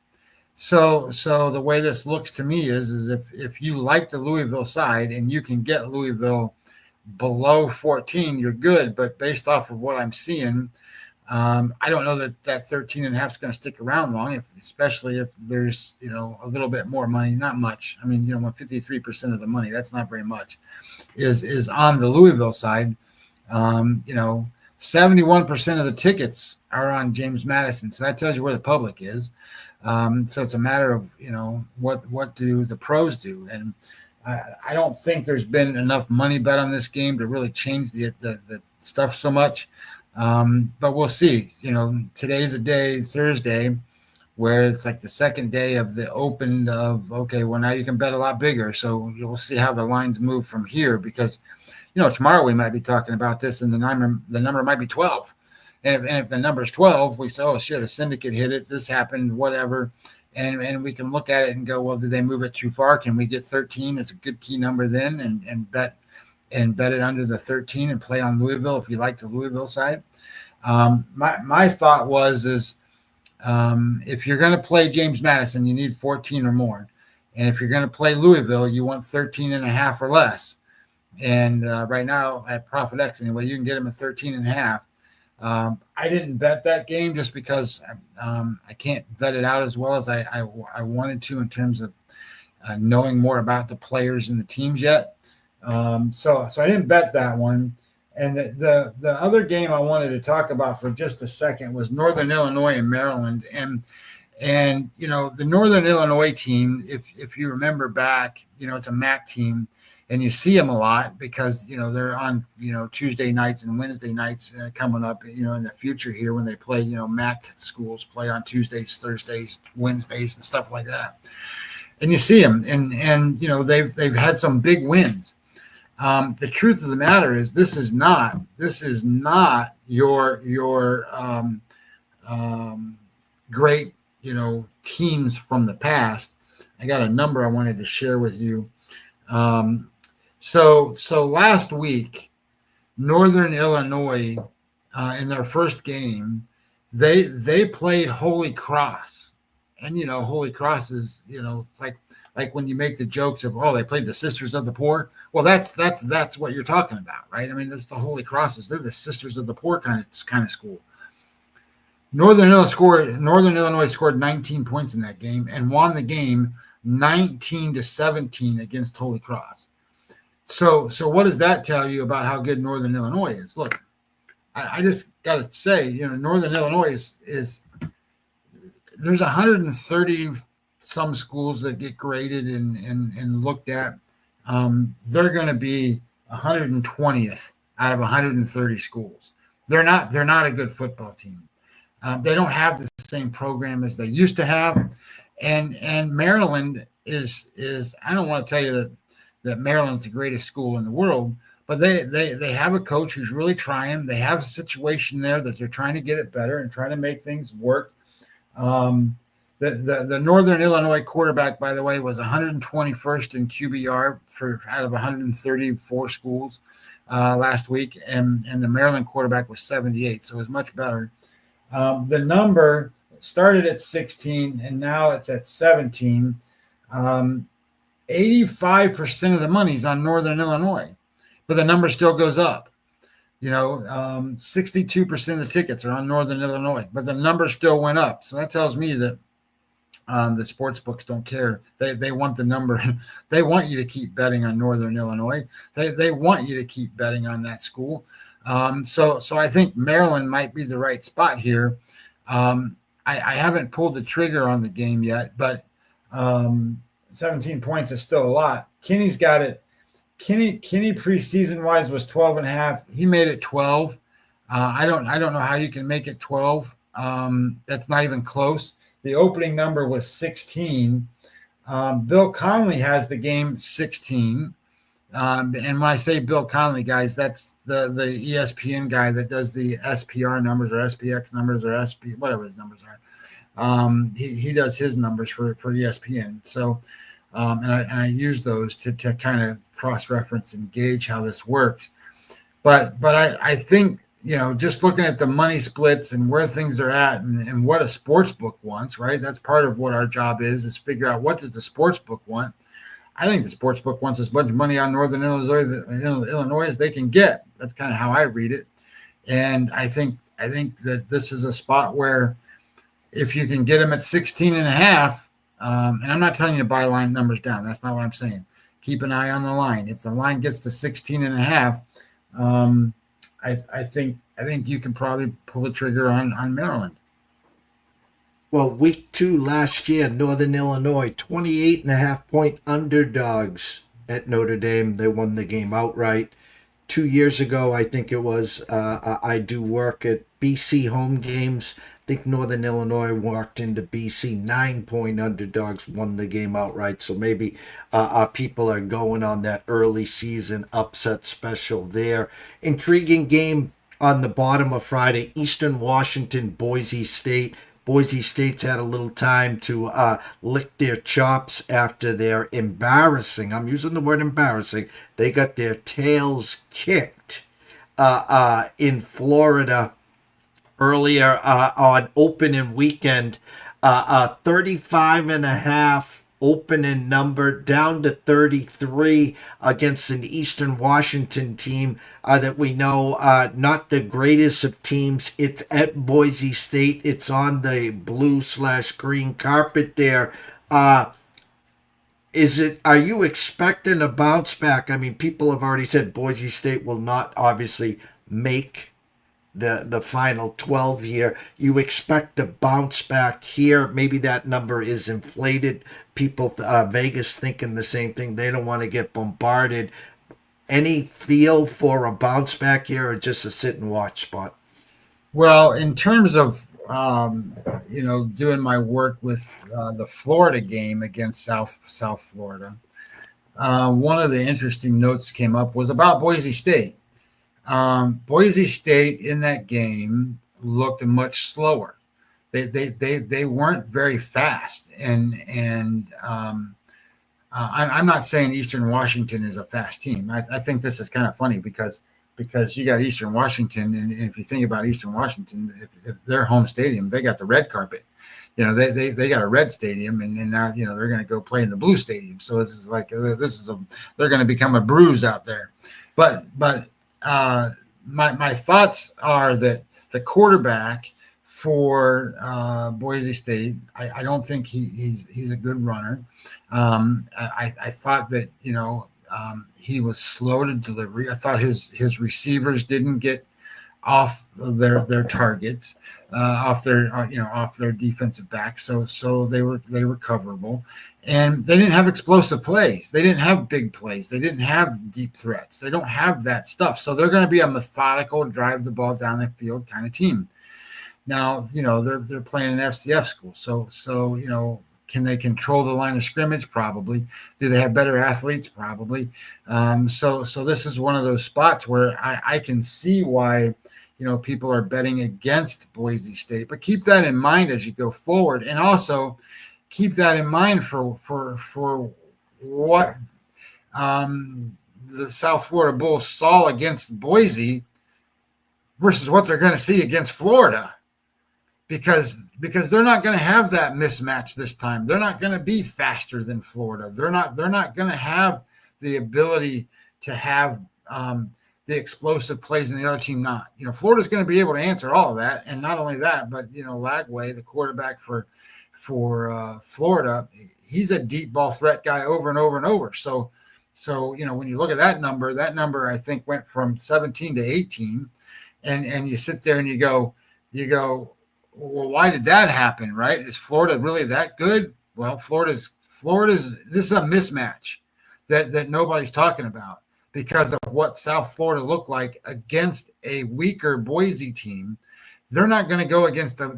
So the way this looks to me is if you like the Louisville side and you can get Louisville below 14, you're good. But based off of what I'm seeing, I don't know that 13.5 is going to stick around long, especially if there's, a little bit more money, not much. I mean, when 53% of the money, that's not very much, is on the Louisville side. 71% of the tickets are on James Madison. So that tells you where the public is. So it's a matter of, what do the pros do? And I don't think there's been enough money bet on this game to really change the stuff so much. But we'll see. Today's a day, Thursday, where it's like the second day of the open of, okay, well, now you can bet a lot bigger. So we'll see how the lines move from here, because tomorrow we might be talking about this, and the number might be 12. And if the number is 12, we say, oh, shit, a syndicate hit it. This happened, whatever. And we can look at it and go, well, did they move it too far? Can we get 13? It's a good key number then, and bet it under the 13 and play on Louisville if you like the Louisville side. My thought is If you're going to play James Madison, you need 14 or more. And if you're going to play Louisville, you want 13 and a half or less. And right now at Profit X, anyway, you can get them at 13 and a half. I didn't bet that game just because I can't vet it out as well as I wanted to in terms of knowing more about the players and the teams yet. So I didn't bet that one. And the other game I wanted to talk about for just a second was Northern Illinois and Maryland. And the Northern Illinois team, if you remember back, it's a MAC team, and you see them a lot because they're on Tuesday nights and Wednesday nights coming up in the future here when they play. MAC schools play on Tuesdays, Thursdays, Wednesdays, and stuff like that. And you see them, and they've had some big wins. The truth of the matter is this is not your great teams from the past. I got a number I wanted to share with you. So last week, Northern Illinois in their first game, they played Holy Cross, and Holy Cross is like when you make the jokes of, oh, they played the Sisters of the Poor. Well, that's what you're talking about, right? I mean, that's the Holy Crosses. They're the Sisters of the Poor kind of school. Northern Illinois scored 19 points in that game and won the game 19-17 against Holy Cross. So what does that tell you about how good Northern Illinois is? Look, I just got to say, Northern Illinois is there's 130 some schools that get graded and looked at. They're going to be 120th out of 130 schools. They're not a good football team. They don't have the same program as they used to have, and Maryland is I don't want to tell you that Maryland's the greatest school in the world, but they have a coach who's really trying. They have a situation there that they're trying to get it better and trying to make things work. The Northern Illinois quarterback, by the way, was 121st in QBR out of 134 schools last week, and the Maryland quarterback was 78, so it was much better. The number started at 16, and now it's at 17. 85% of the money's on Northern Illinois, but the number still goes up. 62% of the tickets are on Northern Illinois, but the number still went up. So that tells me that the sports books don't care. They want the number. They want you to keep betting on Northern Illinois. They want you to keep betting on that school. So I think Maryland might be the right spot here. I haven't pulled the trigger on the game yet, but 17 points is still a lot. Kenny's got it. Kenny preseason wise was 12.5. He made it 12. I don't know how you can make it 12. That's not even close. The opening number was 16. Bill Conley has the game 16. And when I say Bill Conley, guys, that's the ESPN guy that does the SPR numbers or SPX numbers or SP, whatever his numbers are. He does his numbers for ESPN. So, and I use those to kind of cross-reference and gauge how this works. But I think, just looking at the money splits and where things are at and what a sports book wants, right? That's part of what our job is figure out what does the sports book want. I think the sports book wants as much money on Northern Illinois as they can get. That's kind of how I read it. And I think that this is a spot where if you can get them at 16.5, and I'm not telling you to buy line numbers down. That's not what I'm saying. Keep an eye on the line. If the line gets to 16.5, I think you can probably pull the trigger on Maryland. Well, week 2 last year, Northern Illinois, 28.5-point underdogs at Notre Dame. They won the game outright. 2 years ago, I think it was, I do work at BC home games. I think Northern Illinois walked into BC 9-point underdogs, won the game outright. So maybe people are going on that early season upset special there. Intriguing game on the bottom of Friday, Eastern Washington, Boise State. Boise State's had a little time to lick their chops after their embarrassing, I'm using the word embarrassing, they got their tails kicked in Florida earlier on opening weekend. 35 and a half opening number down to 33 against an Eastern Washington team that we know not the greatest of teams. It's at Boise State. It's on the blue/green carpet there. Are you expecting a bounce back? I mean, people have already said Boise State will not obviously make the final 12 here. You expect a bounce back here. Maybe that number is inflated. People, Vegas thinking the same thing. They don't want to get bombarded. Any feel for a bounce back here, or just a sit and watch spot? Well, in terms of doing my work with the Florida game against South Florida, one of the interesting notes came up was about Boise State. Boise State in that game looked much slower. They weren't very fast, and I'm not saying Eastern Washington is a fast team. I think this is kind of funny because you got Eastern Washington, and if you think about Eastern Washington, if their home stadium, they got the red carpet. They got a red stadium, and now they're going to go play in the blue stadium. So this is like they're going to become a bruise out there. But my thoughts are that the quarterback for Boise State, I don't think he's a good runner. I thought that he was slow to delivery. I thought his receivers didn't get off their targets, off their defensive back. So they were coverable, and they didn't have explosive plays. They didn't have big plays. They didn't have deep threats. They don't have that stuff. So they're going to be a methodical, drive the ball down the field kind of team. Now, they're playing an FCS school. So can they control the line of scrimmage? Probably. Do they have better athletes? Probably. So this is one of those spots where I can see why, people are betting against Boise State. But keep that in mind as you go forward, and also keep that in mind for what the South Florida Bulls saw against Boise versus what they're going to see against Florida. Because they're not going to have that mismatch this time. They're not going to be faster than Florida. They're not going to have the ability to have the explosive plays and the other team not. Florida's going to be able to answer all of that, and not only that, but Lagway, the quarterback for Florida, he's a deep ball threat guy over and over and over. So when you look at that number I think went from 17 to 18, and you sit there and you go. Well, why did that happen, right? Is Florida really that good? Well, Florida's this is a mismatch that nobody's talking about because of what South Florida looked like against a weaker Boise team. They're not going to go against them.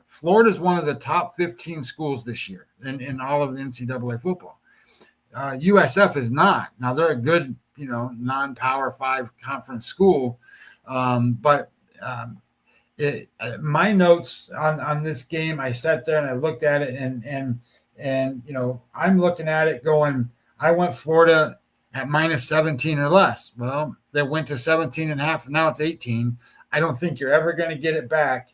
Florida's one of the top 15 schools this year in all of the NCAA football. USF is not. Now they're a good, non-Power 5 conference school, but my notes on this game, I sat there and I looked at it and I'm looking at it going, I want Florida at minus 17 or less. Well, they went to 17 and a half, and now it's 18. I don't think you're ever going to get it back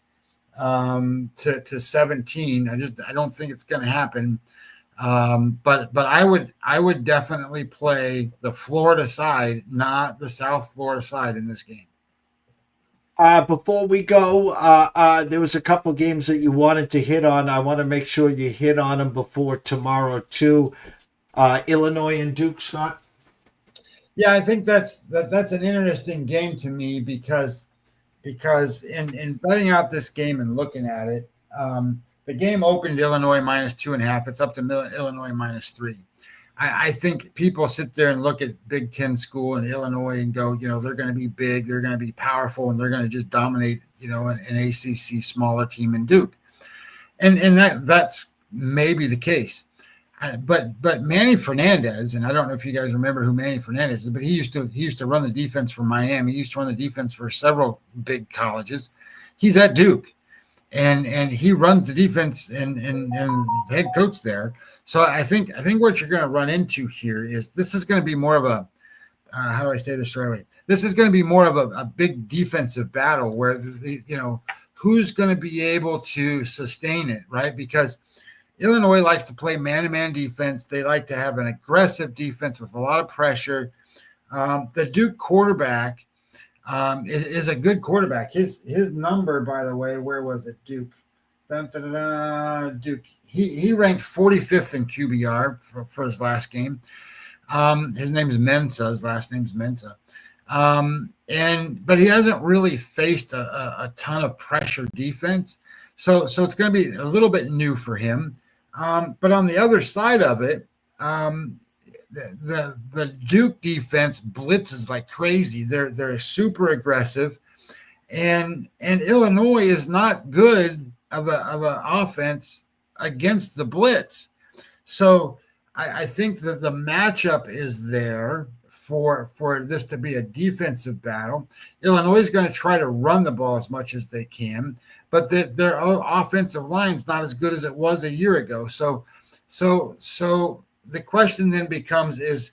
to 17. I don't think it's going to happen. But I would definitely play the Florida side, not the South Florida side in this game. Before we go, there was a couple games that you wanted to hit on. I want to make sure you hit on them before tomorrow too. Illinois and Duke, Scott. Yeah, I think that's an interesting game to me because in betting out this game and looking at it, the game opened Illinois minus 2.5. It's up to Illinois minus 3. I think people sit there and look at Big Ten school in Illinois and go, they're going to be big, they're going to be powerful, and they're going to just dominate, an ACC smaller team in Duke. And that's maybe the case. But Manny Fernandez, and I don't know if you guys remember who Manny Fernandez is, but he used to run the defense for Miami. He used to run the defense for several big colleges. He's at Duke. And he runs the defense and head coach there. So I think what you're going to run into here is this is going to be more of a how do I say this the right way? This is going to be more of a big defensive battle where who's going to be able to sustain it, right? Because Illinois likes to play man-to-man defense. They like to have an aggressive defense with a lot of pressure. The Duke quarterback is a good quarterback. His number, by the way, where was it? Duke. Dun, dun, dun, dun, Duke. He ranked 45th in QBR for his last game. His name is Mensa. His last name is Mensa. But he hasn't really faced a ton of pressure defense. So it's going to be a little bit new for him. But on the other side of it, the Duke defense blitzes like crazy. They're super aggressive, and Illinois is not good of an offense against the blitz. So I think that the matchup is there for this to be a defensive battle. Illinois is going to try to run the ball as much as they can, but their offensive line is not as good as it was a year ago. So the question then becomes: Is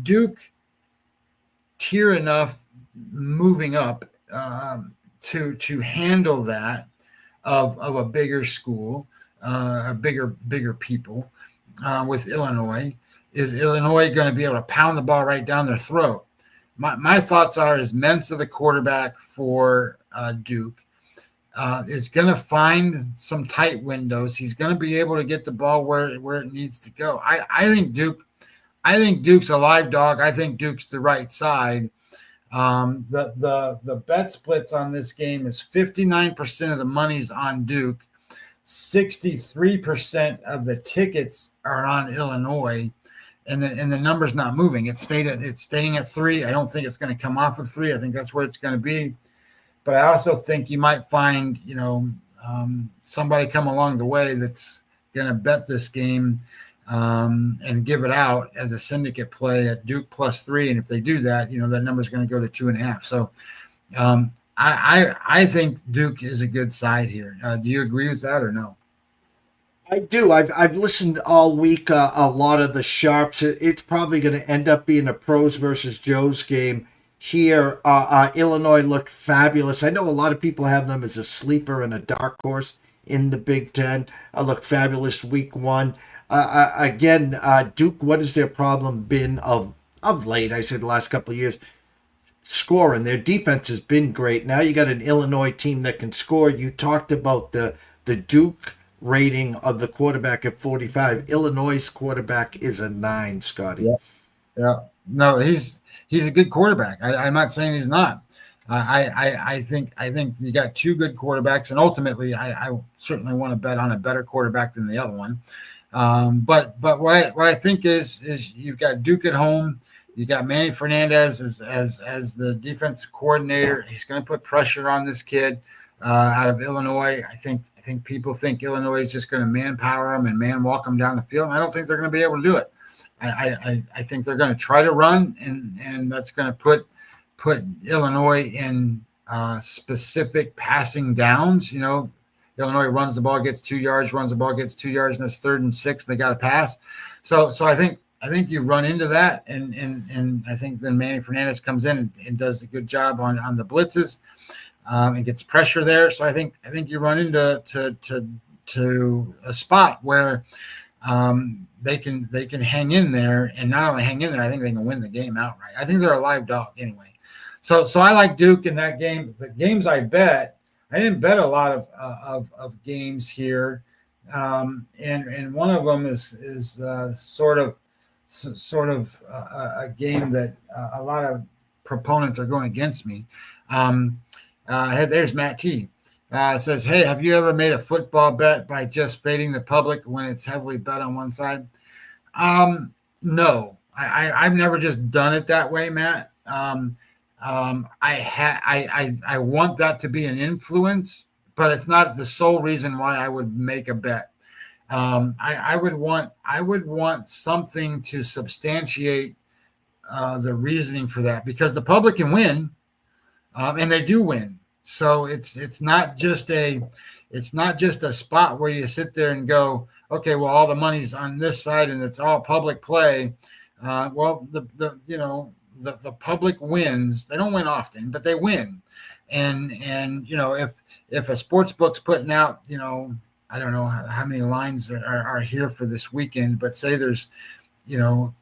Duke tier enough moving up to handle that of a bigger school, bigger people with Illinois? Is Illinois going to be able to pound the ball right down their throat? My thoughts are: is Mensa, the quarterback for Duke, is going to find some tight windows. He's going to be able to get the ball where it needs to go. I think Duke's a live dog. I think Duke's the right side. The bet splits on this game is 59% of the money's on Duke, 63% of the tickets are on Illinois, and the number's not moving. It's staying at 3. I don't think it's going to come off of 3. I think that's where it's going to be. But I also think you might find, somebody come along the way that's going to bet this game and give it out as a syndicate play at Duke +3. And if they do that, that number is going to go to 2.5. So I think Duke is a good side here. Do you agree with that or no? I do. I've listened all week. A lot of the sharps. It's probably going to end up being a pros versus Joes game here. Illinois looked fabulous. I know a lot of people have them as a sleeper and a dark horse in the Big Ten. Looked fabulous week 1. Again, Duke. What has their problem been of late? I said the last couple of years. Scoring. Their defense has been great. Now you got an Illinois team that can score. You talked about the Duke rating of the quarterback at 45. Illinois' quarterback is a 9, Scotty. Yeah. No, he's a good quarterback. I'm not saying he's not. I think you got 2 good quarterbacks, and ultimately, I certainly want to bet on a better quarterback than the other one. But what I think is you've got Duke at home. You got Manny Fernandez as the defensive coordinator. He's going to put pressure on this kid out of Illinois. I think people think Illinois is just going to manpower them and man walk them down the field. And I don't think they're going to be able to do it. I think they're going to try to run, and that's going to put Illinois in specific passing downs. Illinois runs the ball, gets 2 yards, runs the ball, gets 2 yards, and it's 3rd and 6. They got to pass. So I think you run into that, and I think then Manny Fernandez comes in and does a good job on the blitzes and gets pressure there. So I think you run into to a spot where they can hang in there, and not only hang in there, I think they can win the game outright. I think they're a live dog anyway. So I like Duke in that game. The games I bet, I didn't bet a lot of games here, and one of them is sort of a game that a lot of proponents are going against me. There's Matt T. It says, hey, have you ever made a football bet by just fading the public when it's heavily bet on one side? No, I've never just done it that way, Matt. I want that to be an influence, but it's not the sole reason why I would make a bet. I would want something to substantiate the reasoning for that, because the public can win, and they do win. So it's not just a spot where you sit there and go, okay, well, all the money's on this side and it's all public play. Well, the public wins. They don't win often, but they win. And if a sports book's putting out, I don't know how many lines are here for this weekend, but say there's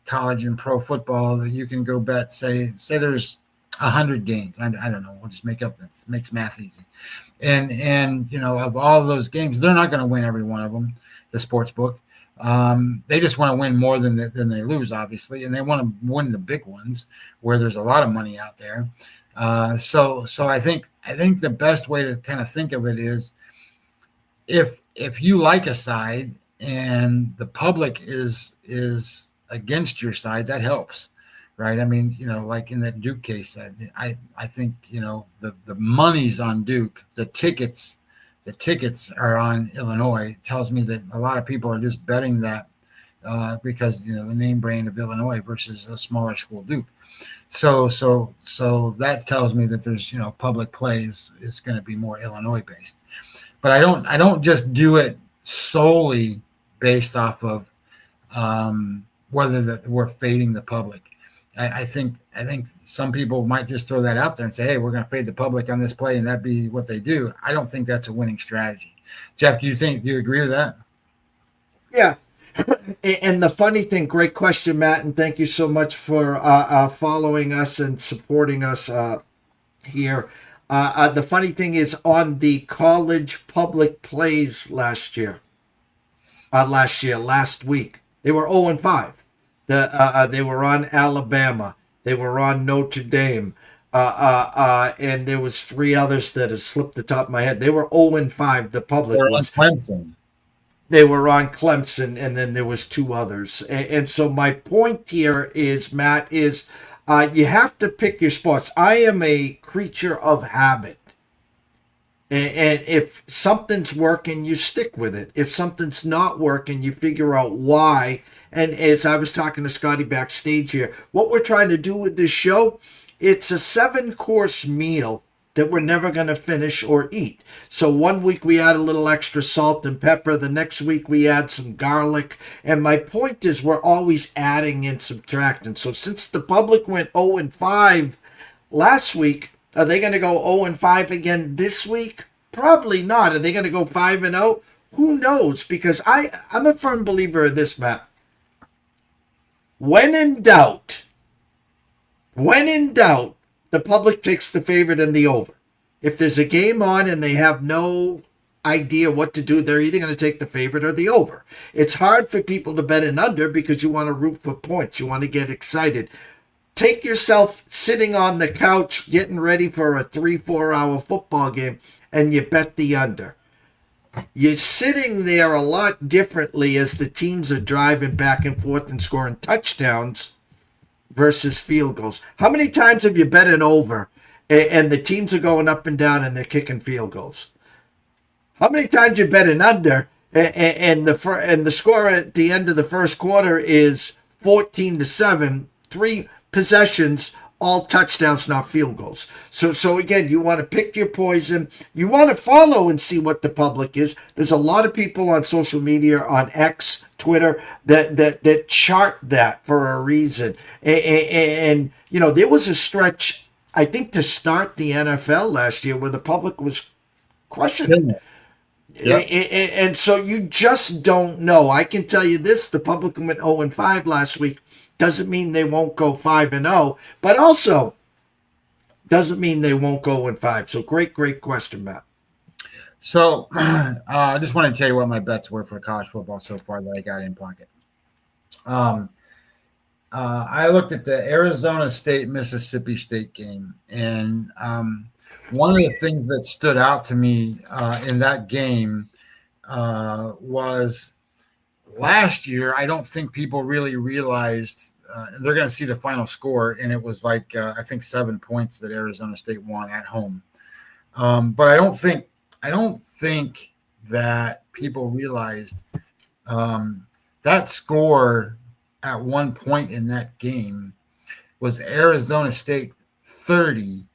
college and pro football that you can go bet. Say there's 100 games. I don't know. We'll just make up. It makes math easy. And of all of those games, they're not going to win every one of them. The sports book. They just want to win more than they lose, obviously, and they want to win the big ones where there's a lot of money out there. So I think the best way to kind of think of it is if you like a side and the public is against your side, that helps, right? I mean, like in that Duke case, I think the money's on Duke, the tickets are on Illinois. It tells me that a lot of people are just betting that because the name brand of Illinois versus a smaller school Duke. So that tells me that there's public play is going to be more Illinois based. But I don't just do it solely based off of whether we're fading the public. I think some people might just throw that out there and say, hey, we're going to fade the public on this play, and that'd be what they do. I don't think that's a winning strategy. Jeff, do you agree with that? Yeah. And the funny thing, great question, Matt, and thank you so much for following us and supporting us here. The funny thing is on the college public plays last week, they were 0-5. They were on Alabama. They were on Notre Dame. And there was 3 others that have slipped the top of my head. They were 0-5. The public was. Clemson. They were on Clemson, and then there was 2 others. And so my point here is, Matt, is you have to pick your spots. I am a creature of habit. And if something's working, you stick with it. If something's not working, you figure out why. And as I was talking to Scotty backstage here, what we're trying to do with this show, it's a 7-course meal that we're never going to finish or eat. So one week we add a little extra salt and pepper. The next week we add some garlic. And my point is we're always adding and subtracting. So since the public went 0-5 last week, are they going to go 0-5 again this week? Probably not. Are they going to go 5-0? Who knows? Because I'm a firm believer of this, Matt. When in doubt, the public picks the favorite and the over. If there's a game on and they have no idea what to do, they're either going to take the favorite or the over. It's hard for people to bet an under because you want to root for points. You want to get excited. Take yourself sitting on the couch, getting ready for a 3-4 hour football game, and you bet the under. You're sitting there a lot differently as the teams are driving back and forth and scoring touchdowns versus field goals. How many times have you bet an over and the teams are going up and down and they're kicking field goals? How many times you bet an under and the score at the end of the first quarter is 14-7, 3 possessions, all touchdowns, not field goals. So again, you want to pick your poison. You want to follow and see what the public is. There's a lot of people on social media, on X, Twitter, that chart that for a reason. And there was a stretch, I think, to start the NFL last year where the public was crushing it. Yep. And so you just don't know. I can tell you this, the public went 0-5 last week. Doesn't mean they won't go 5-0, but also doesn't mean they won't go 0-5. So great question, Matt. So I just want to tell you what my bets were for college football so far that I got in pocket. I looked at the Arizona State Mississippi State game, and one of the things that stood out to me in that game was last year. I don't think people really realized they're going to see the final score, and it was like I think 7 points that Arizona State won at home. But I don't think that people realized that score at one point in that game was Arizona State 30,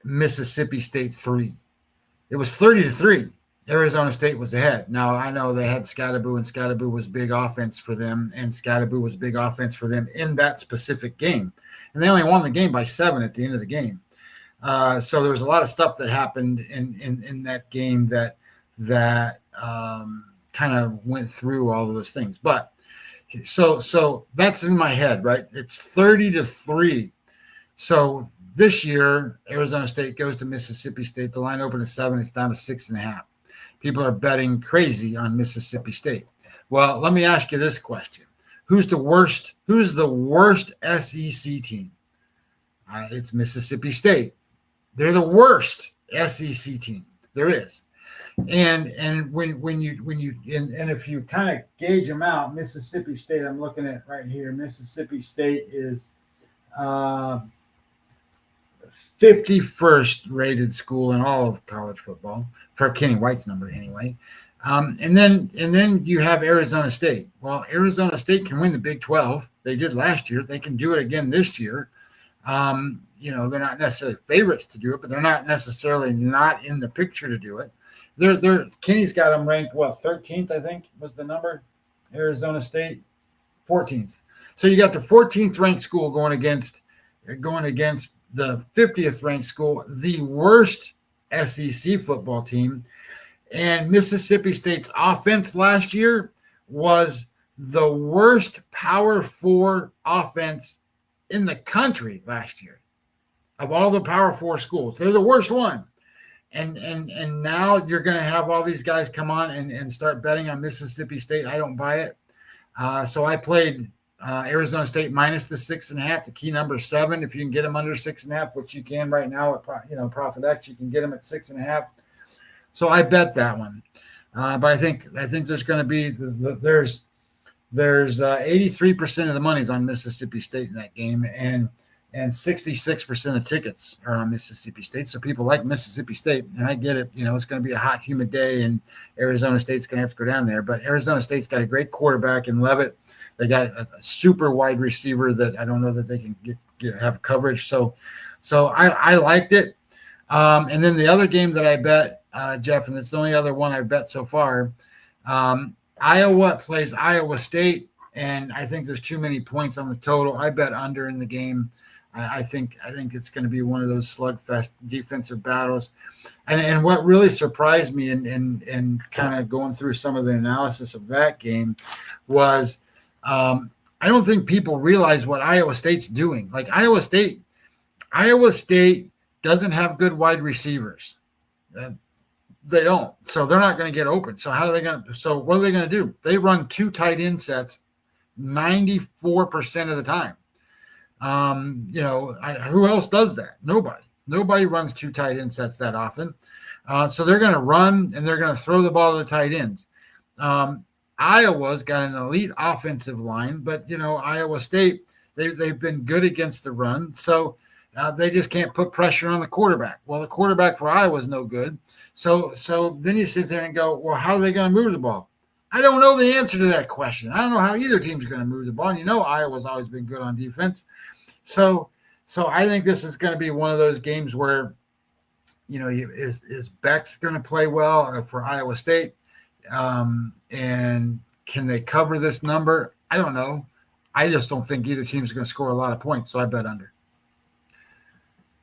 Mississippi State 3. It was 30-3. Arizona State was ahead. Now, I know they had Scatterboo, and Scatterboo was big offense for them, and Scatterboo was big offense for them in that specific game. And they only won the game by 7 at the end of the game. So there was a lot of stuff that happened in that game that kind of went through all of those things. But so that's in my head, right? It's 30-3. So this year, Arizona State goes to Mississippi State. The line opened at 7. It's down to 6.5. People are betting crazy on Mississippi State. Well, let me ask you this question: Who's the worst SEC team? It's Mississippi State. They're the worst SEC team there is. And when you if you kind of gauge them out, Mississippi State, I'm looking at right here. Mississippi State is 51st rated school in all of college football for Kenny White's number anyway. And then you have Arizona State. Well, Arizona State can win the Big 12. They did last year. They can do it again this year. They're not necessarily favorites to do it, but they're not necessarily not in the picture to do it. Kenny's got them ranked 13th, I think was the number. Arizona State 14th. So you got the 14th ranked school going against the 50th ranked school, the worst SEC football team. And Mississippi State's offense last year was the worst Power 4 offense in the country last year. Of all the Power 4 schools, they're the worst one. And now you're going to have all these guys come on and start betting on Mississippi State. I don't buy it. So I played Arizona State minus the 6.5. The key number is 7. If you can get them under 6.5, which you can right now at Profit X, you can get them at 6.5. So I bet that one. But I think there's going to be there's 83% of the money's on Mississippi State in that game, and 66% of tickets are on Mississippi State. So people like Mississippi State, and I get it. It's going to be a hot, humid day, and Arizona State's going to have to go down there. But Arizona State's got a great quarterback in Levitt. They got a super wide receiver that I don't know that they can have coverage. So I liked it. And then the other game that I bet, Jeff, and it's the only other one I bet so far, Iowa plays Iowa State, and I think there's too many points on the total. I bet under in the game. I think it's going to be one of those slugfest defensive battles. And what really surprised me and kind of going through some of the analysis of that game was I don't think people realize what Iowa State's doing. Like Iowa State doesn't have good wide receivers. They don't. So they're not going to get open. So what are they going to do? They run 2 tight end sets 94% of the time. Who else does that? Nobody runs 2 tight end sets that often. So they're going to run and they're going to throw the ball to the tight ends. Iowa's got an elite offensive line, but Iowa State, they've been good against the run. So they just can't put pressure on the quarterback. Well, the quarterback for Iowa is no good. So then you sit there and go, well, how are they going to move the ball? I don't know the answer to that question. I don't know how either team's going to move the ball. And Iowa's always been good on defense. So I think this is going to be one of those games where, is Beck going to play well for Iowa State? And can they cover this number? I don't know. I just don't think either team's going to score a lot of points. So I bet under.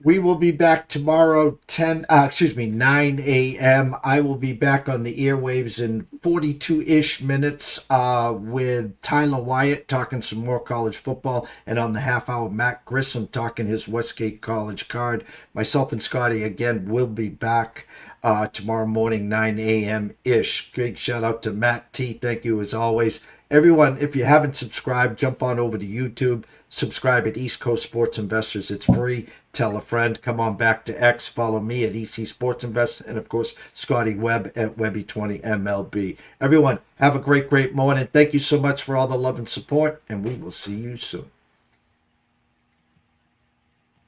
We will be back tomorrow, 9 a.m. I will be back on the airwaves in 42-ish minutes with Tyler Wyatt talking some more college football, and on the half hour, Matt Grissom talking his Westgate College card. Myself and Scotty, again, will be back tomorrow morning, 9 a.m.-ish. Big shout out to Matt T. Thank you as always. Everyone, if you haven't subscribed, jump on over to YouTube. Subscribe at East Coast Sports Investors. It's free. Tell a friend. Come on back to X. Follow me at EC Sports Invest. And, of course, Scotty Webb at Webby20MLB. Everyone, have a great morning. Thank you so much for all the love and support, and we will see you soon.